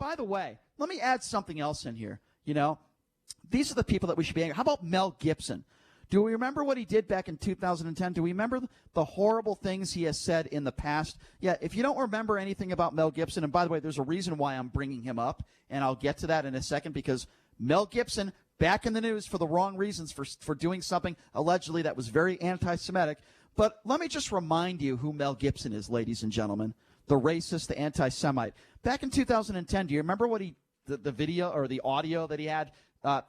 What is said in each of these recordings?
by the way, let me add something else in here. These are the people that we should be angry. How about Mel Gibson? Do we remember what he did back in 2010? Do we remember the horrible things he has said in the past? Yeah, if you don't remember anything about Mel Gibson, and by the way, there's a reason why I'm bringing him up, and I'll get to that in a second, because Mel Gibson, back in the news for the wrong reasons, for doing something allegedly that was very anti-Semitic. But let me just remind you who Mel Gibson is, ladies and gentlemen. The racist, the anti-Semite. Back in 2010, do you remember what the video or the audio that he had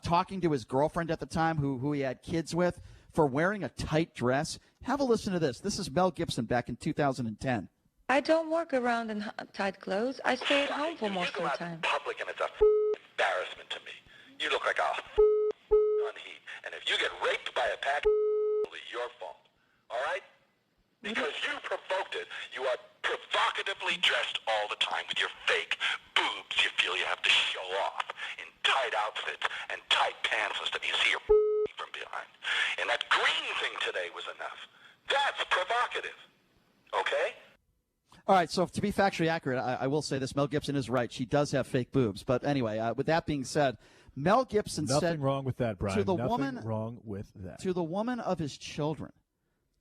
talking to his girlfriend at the time, who he had kids with, for wearing a tight dress? Have a listen to this. This is Mel Gibson back in 2010. I don't work around in tight clothes. I stay at home for most of the time. Public, and it's a embarrassment to me. You look like a on heat. And if you get raped by a pack, it's your fault. All right? Because you provoked it. You are provocatively dressed all the time with your fake boobs you feel you have to show off in tight outfits and tight pants and stuff. You see your from behind. And that green thing today was enough. That's provocative. Okay? All right, so to be factually accurate, I will say this. Mel Gibson is right. She does have fake boobs. But anyway, with that being said, Mel Gibson said... Nothing wrong with that, Brian. Nothing wrong with that. To the woman of his children,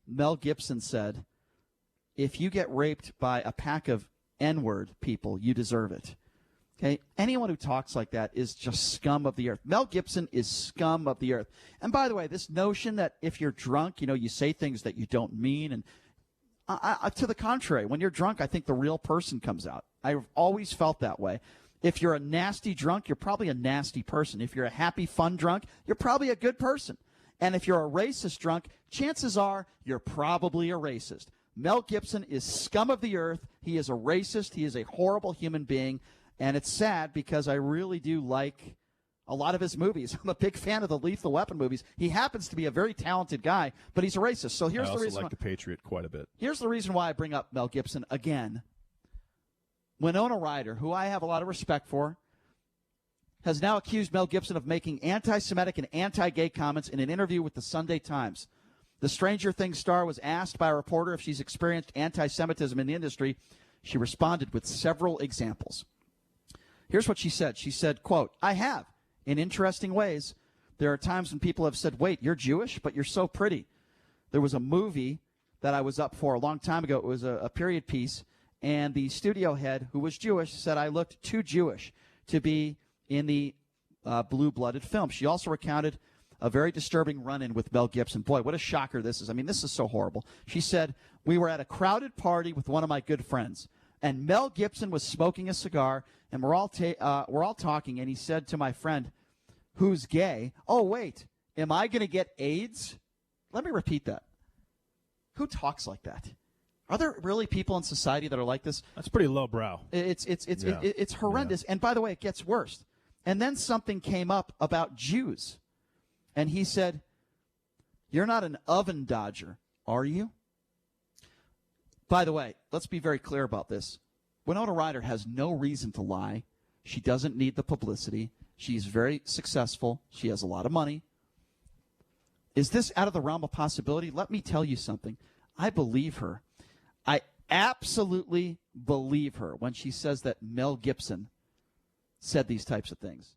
Mel Gibson said, if you get raped by a pack of N-word people, you deserve it. Okay? Anyone who talks like that is just scum of the earth. Mel Gibson is scum of the earth. And by the way, this notion that if you're drunk, you say things that you don't mean, and to the contrary, when you're drunk, I think the real person comes out. I've always felt that way. If you're a nasty drunk, you're probably a nasty person. If you're a happy, fun drunk, you're probably a good person. And if you're a racist drunk, chances are you're probably a racist. Mel Gibson is scum of the earth. He is a racist. He is a horrible human being. And it's sad because I really do like a lot of his movies. I'm a big fan of the Lethal Weapon movies. He happens to be a very talented guy, but he's a racist. So here's the reason. I also like The Patriot quite a bit. Here's the reason why I bring up Mel Gibson again. Winona Ryder, who I have a lot of respect for, has now accused Mel Gibson of making anti-Semitic and anti-gay comments in an interview with the Sunday Times. The Stranger Things star was asked by a reporter if she's experienced anti-Semitism in the industry. She responded with several examples. Here's what she said. She said, quote, I have, in interesting ways. There are times when people have said, wait, you're Jewish, but you're so pretty. There was a movie that I was up for a long time ago. It was a period piece, and the studio head, who was Jewish, said I looked too Jewish to be in the blue-blooded film. She also recounted a very disturbing run-in with Mel Gibson. Boy, what a shocker this is. I mean, this is so horrible. She said, we were at a crowded party with one of my good friends, and Mel Gibson was smoking a cigar, and we're all talking, and he said to my friend, who's gay, oh, wait, am I going to get AIDS? Let me repeat that. Who talks like that? Are there really people in society that are like this? That's pretty lowbrow. It's horrendous. Yeah. And by the way, it gets worse. And then something came up about Jews. And he said, you're not an oven dodger, are you? By the way, let's be very clear about this. Winona Ryder has no reason to lie. She doesn't need the publicity. She's very successful. She has a lot of money. Is this out of the realm of possibility? Let me tell you something. I believe her. I absolutely believe her when she says that Mel Gibson said these types of things.